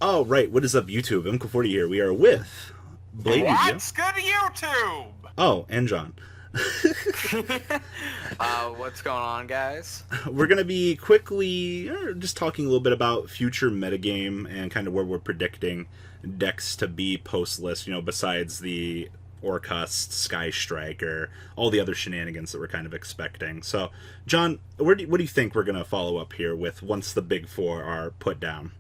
Oh, right. What is up, YouTube? MK40 here. We are with BladeYGO. What's good, YouTube? Oh, and John. What's going on, guys? We're going to be quickly just talking a little bit about future metagame and kind of where we're predicting decks to be post-list, besides the Orcas, Sky Striker, all the other shenanigans that we're kind of expecting. So, John, what do you think we're going to follow up here with once the big four are put down?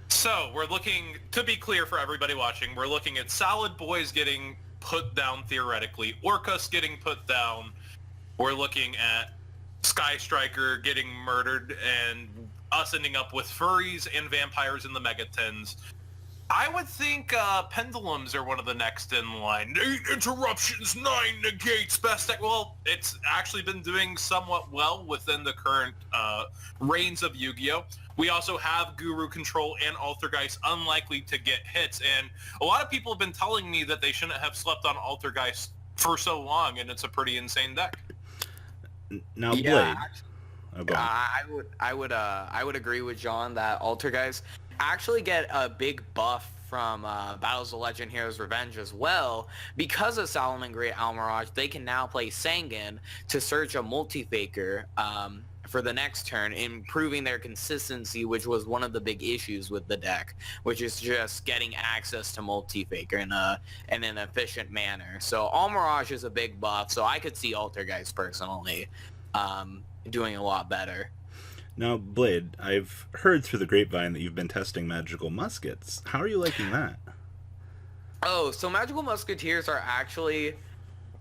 So, we're looking, to be clear for everybody watching, we're looking at Solid Boys getting put down theoretically, Orcas getting put down, we're looking at Sky Striker getting murdered, and us ending up with furries and vampires in the megatons. I would think Pendulums are one of the next in line. 8 interruptions, 9 negates, best deck. Well, it's actually been doing somewhat well within the current reigns of Yu-Gi-Oh! We also have Guru Control and Altergeist unlikely to get hits, and a lot of people have been telling me that they shouldn't have slept on Altergeist for so long, and it's a pretty insane deck. Now, Blade. Yeah, Oh, go on. I would agree with John that Altergeist actually get a big buff from Battles of Legend Heroes Revenge as well. Because of Solomon Great Almirage, they can now play Sangan to search a multi-faker for the next turn, improving their consistency, which was one of the big issues with the deck, which is just getting access to multi-faker in an efficient manner. So Almirage is a big buff, so I could see Altergeist personally doing a lot better. Now, Blade, I've heard through the grapevine that you've been testing magical muskets. How are you liking that? Oh, so Magical Musketeers are actually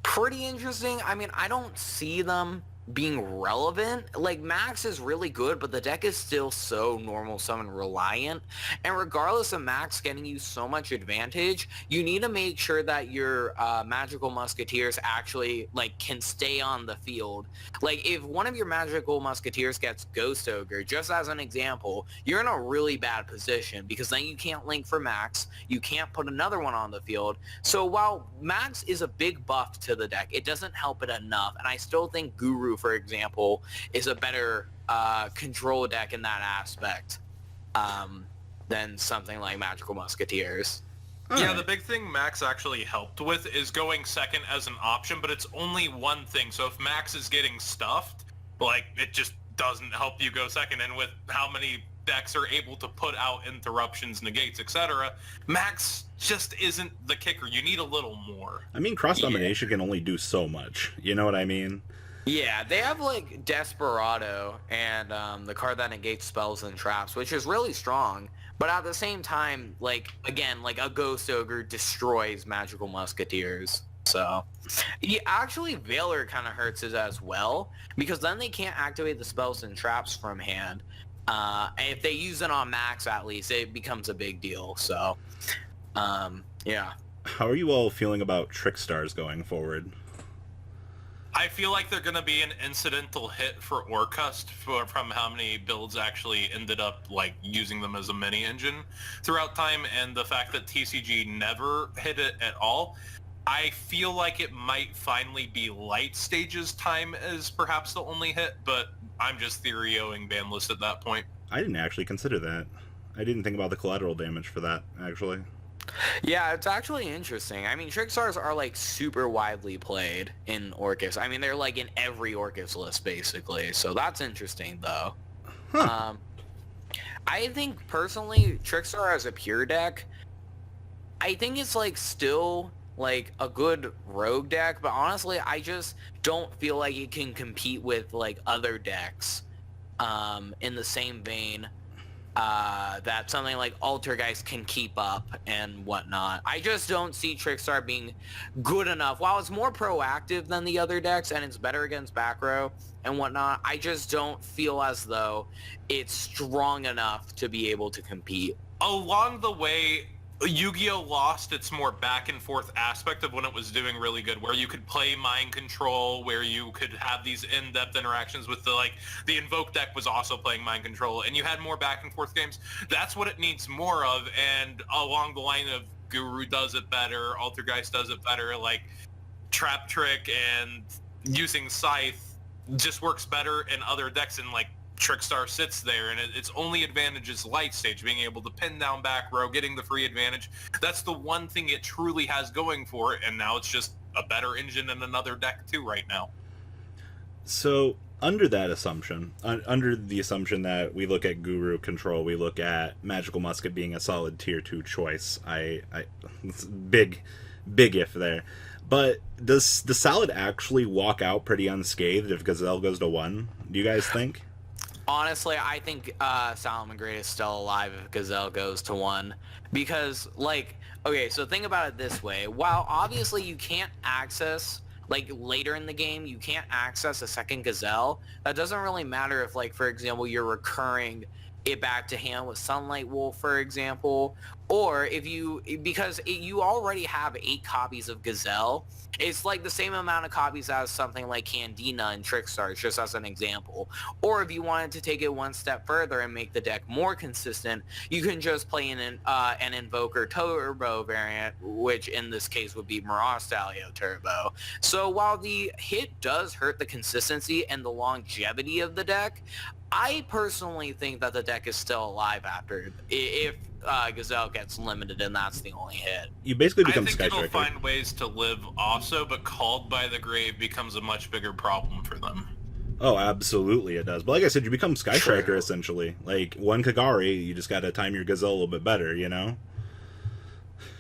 pretty interesting. I mean, I don't see them being relevant. Like, Max is really good, but the deck is still so normal summon reliant. And regardless of Max getting you so much advantage, you need to make sure that your Magical Musketeers actually, like, can stay on the field. Like, if one of your Magical Musketeers gets Ghost Ogre, just as an example, you're in a really bad position because then you can't link for Max, you can't put another one on the field. So while Max is a big buff to the deck, it doesn't help it enough, and I still think Guru, for example, is a better control deck in that aspect than something like Magical Musketeers. Yeah, the big thing Max actually helped with is going second as an option, but it's only one thing. So if Max is getting stuffed, like, it just doesn't help you go second. And with how many decks are able to put out interruptions, negates, etc., Max just isn't the kicker. You need a little more. I mean, cross domination can only do so much. You know what I mean? Yeah, they have, like, Desperado and the card that negates spells and traps, which is really strong. But at the same time, like, again, like, a Ghost Ogre destroys Magical Musketeers. So, yeah, actually, Veiler kind of hurts it as well, because then they can't activate the spells and traps from hand. And if they use it on Max, at least, it becomes a big deal. So, yeah. How are you all feeling about Trickstars going forward? I feel like they're going to be an incidental hit for Orcas from how many builds actually ended up, like, using them as a mini engine throughout time, and the fact that TCG never hit it at all. I feel like it might finally be Light Stage's time as perhaps the only hit, but I'm just theorioing ban list at that point. I didn't actually consider that. I didn't think about the collateral damage for that, actually. Yeah, it's actually interesting. I mean, Trickstars are, like, super widely played in Orcas. I mean, they're, like, in every Orcas list, basically. So that's interesting, though. Huh. I think, personally, Trickstar as a pure deck, I think it's, like, still, like, a good rogue deck. But honestly, I just don't feel like it can compete with, like, other decks in the same vein. That something like Altergeist can keep up and whatnot. I just don't see Trickstar being good enough. While it's more proactive than the other decks and it's better against back row and whatnot, I just don't feel as though it's strong enough to be able to compete. Along the way, Yu-Gi-Oh! Lost its more back and forth aspect of when it was doing really good, where you could play mind control, where you could have these in-depth interactions with the Invoke deck was also playing mind control, and you had more back and forth games. That's what it needs more of, and along the line of Guru does it better, Altergeist does it better, like Trap Trick and using Scythe just works better in other decks, and like Trickstar sits there, and its only advantage is light stage, being able to pin down back row, getting the free advantage. That's the one thing it truly has going for it, and now it's just a better engine in another deck too right now. So under that assumption, under the assumption that we look at Guru Control, we look at Magical Musket being a solid tier 2 choice. It's big if there. But does Solid actually walk out pretty unscathed if Gazelle goes to 1? Do you guys think? Honestly, I think Solomon Great is still alive if Gazelle goes to 1. Because, like, okay, so think about it this way. While obviously you can't access, like, later in the game, you can't access a second Gazelle, that doesn't really matter if, like, for example, you're recurring it back to hand with Sunlight Wolf, for example, or if you, because you already have 8 copies of Gazelle, it's like the same amount of copies as something like Candina and Trickstar, just as an example. Or if you wanted to take it one step further and make the deck more consistent, you can just play an Invoker Turbo variant, which in this case would be Mirage Stallion Turbo. So while the hit does hurt the consistency and the longevity of the deck, I personally think that the deck is still alive after, if Gazelle gets limited and that's the only hit. You basically become I think Sky it'll Striker. find ways to live also, but Called by the Grave becomes a much bigger problem for them. Oh, absolutely it does. But like I said, you become Sky Striker essentially. Like, 1 Kagari, you just gotta time your Gazelle a little bit better, you know?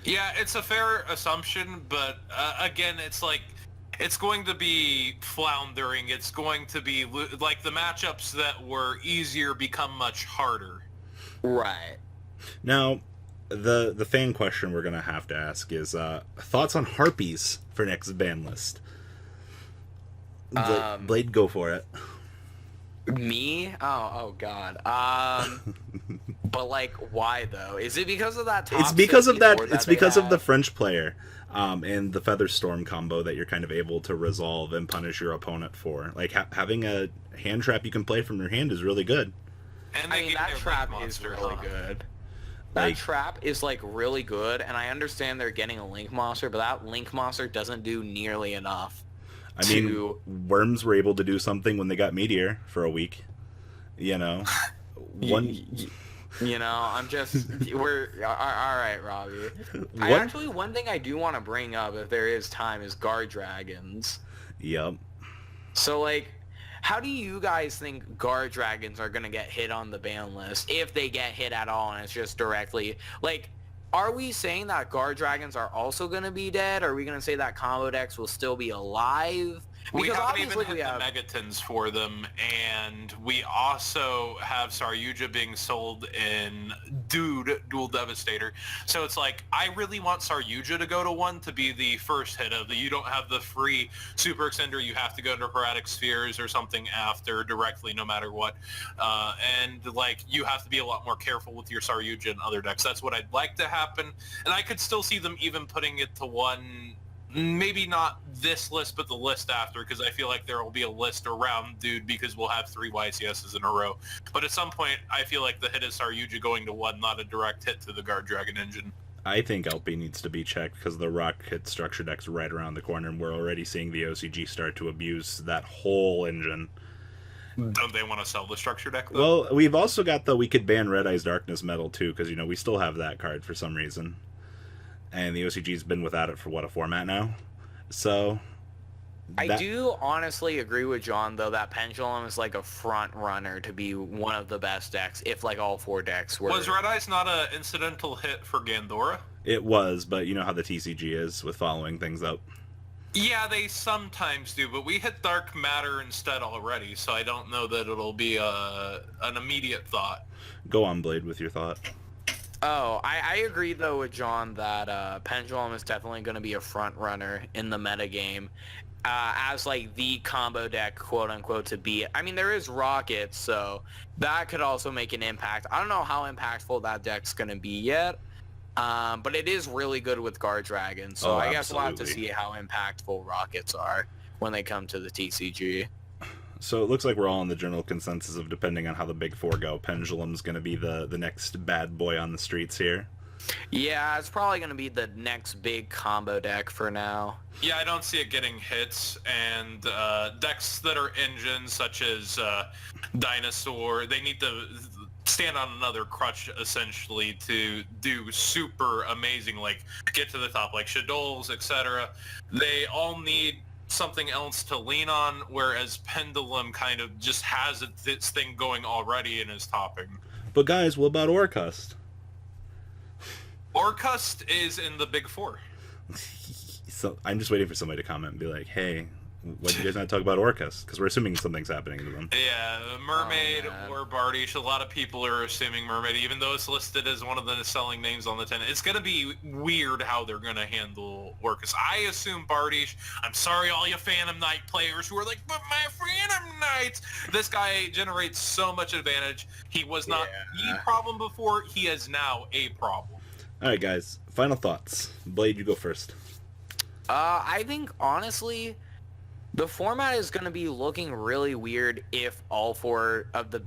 Yeah, it's a fair assumption, but again, it's like, it's going to be floundering. It's going to be, like, the matchups that were easier become much harder. Right. Now, the fan question we're gonna have to ask is thoughts on Harpies for next ban list. Blade, go for it. Me? Oh God. But like, why though? Is it because of that? It's because of that. Top It's because of the French player, and the Feather Storm combo that you're kind of able to resolve and punish your opponent for. Like having a hand trap you can play from your hand is really good. And I mean, that trap is really good. That trap is like really good, and I understand they're getting a Link Monster, but that Link Monster doesn't do nearly enough. I mean, Worms were able to do something when they got Meteor for a week. You know, You know, I'm just, we're, all right, Robbie. One thing I do want to bring up, if there is time, is Guard Dragons. Yep. So, like, how do you guys think Guard Dragons are going to get hit on the ban list, if they get hit at all, and it's just directly, like, are we saying that Guard Dragons are also going to be dead? Are we going to say that combo decks will still be alive? We Because haven't even obviously hit the Megatons for them, and we also have Saryuja being sold in Dual Devastator. So it's like, I really want Saryuja to go to 1 to be the first hit of the, you don't have the free Super Extender, you have to go to Chromatic Spheres or something after directly, no matter what. And like, you have to be a lot more careful with your Saryuja and other decks. That's what I'd like to happen. And I could still see them even putting it to 1, maybe not this list, but the list after, because I feel like there will be a list around Dude, because we'll have 3 YCSs in a row. But at some point, I feel like the hit is Saryuja going to 1, not a direct hit to the Guard Dragon engine. I think LP needs to be checked because the Rocket structure deck's right around the corner, and we're already seeing the OCG start to abuse that whole engine. Don't they want to sell the structure deck, though? Well, we've also got we could ban Red Eye's Darkness Metal, too, because, you know, we still have that card for some reason. And the OCG's been without it for, a format now? So... I do honestly agree with John, though, that Pendulum is like a front runner to be one of the best decks, if like all 4 decks were. Was Red Eyes not an incidental hit for Gandora? It was, but you know how the TCG is with following things up. Yeah, they sometimes do, but we hit Dark Matter instead already, so I don't know that it'll be an immediate thought. Go on, Blade, with your thought. Oh, I agree, though, with John that Pendulum is definitely going to be a front runner in the metagame. As like the combo deck, quote unquote, to beat. I mean, there is Rockets, so that could also make an impact. I don't know how impactful that deck's gonna be yet, but it is really good with Guard Dragons. So I guess we'll have to see how impactful Rockets are when they come to the TCG. So it looks like we're all in the general consensus of, depending on how the big 4 go, Pendulum's gonna be the next bad boy on the streets here. Yeah, it's probably going to be the next big combo deck for now. Yeah, I don't see it getting hits, and decks that are engines, such as Dinosaur, they need to stand on another crutch, essentially, to do super amazing, like, get to the top, like Shadows, etc. They all need something else to lean on, whereas Pendulum kind of just has its thing going already and is topping. But guys, what about Orcas? Orcas is in the Big Four. So I'm just waiting for somebody to comment and be like, "Hey, why do you guys not talk about Orcas?" Because we're assuming something's happening to them. Yeah, Mermaid or Bardish. A lot of people are assuming Mermaid, even though it's listed as one of the selling names on the 10. It's going to be weird how they're going to handle Orcas. I assume Bardish. I'm sorry, all you Phantom Knight players who are like, but my Phantom Knights. This guy generates so much advantage. He was not the problem before. He is now a problem. All right, guys. Final thoughts. Blade, you go first. I think, honestly, the format is going to be looking really weird if all 4 of the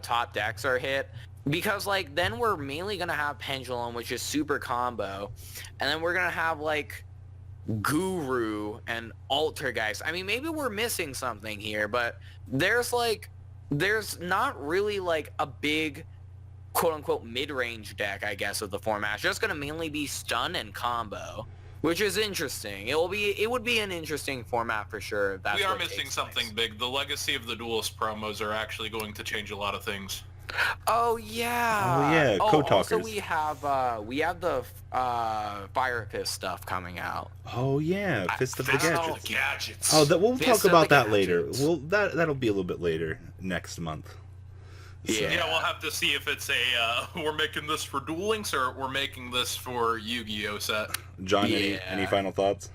top decks are hit. Because, like, then we're mainly going to have Pendulum, which is super combo. And then we're going to have, like, Guru and Altergeist. I mean, maybe we're missing something here, but there's not really, like, a big quote-unquote mid-range deck, I guess, of the format. It's just going to mainly be stun and combo, which is interesting. It would be an interesting format for sure. If that's we are missing something big. The Legacy of the Duelist promos are actually going to change a lot of things. Oh yeah. Oh yeah, co-talkers. Also we have the Fire Fist stuff coming out. Oh yeah, Fist of the Gadgets. Oh, we'll talk about that later. Well, that'll be a little bit later next month. So. Yeah, we'll have to see if it's we're making this for Duel Links or we're making this for Yu-Gi-Oh set. John, any final thoughts?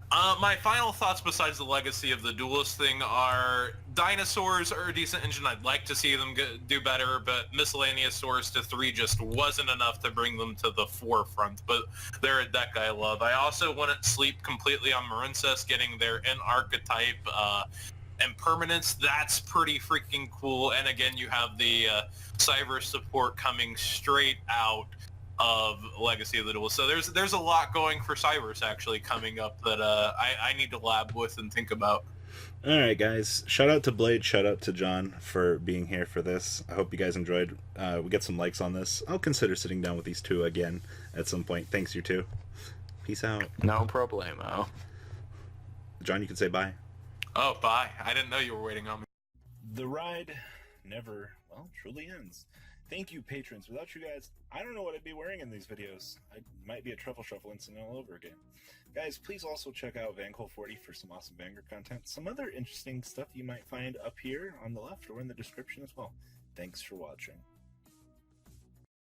My final thoughts besides the Legacy of the Duelist thing are Dinosaurs are a decent engine. I'd like to see them do better, but Miscellaneous Source to 3 just wasn't enough to bring them to the forefront, but they're a deck I love. I also wouldn't sleep completely on Marincess getting their N-Archetype and permanence. That's pretty freaking cool. And again, you have the cyber support coming straight out of Legacy of the Duel. So there's a lot going for Cybers actually coming up that I need to lab with and think about. All right, guys. Shout out to Blade. Shout out to John for being here for this. I hope you guys enjoyed. We get some likes on this. I'll consider sitting down with these two again at some point. Thanks, you two. Peace out. No problemo. John, you can say bye. Oh, bye. I didn't know you were waiting on me. The ride never, truly ends. Thank you, patrons. Without you guys, I don't know what I'd be wearing in these videos. I might be a Truffle Shuffle incident all over again. Guys, please also check out Vanquil40 for some awesome Vanguard content. Some other interesting stuff you might find up here on the left or in the description as well. Thanks for watching.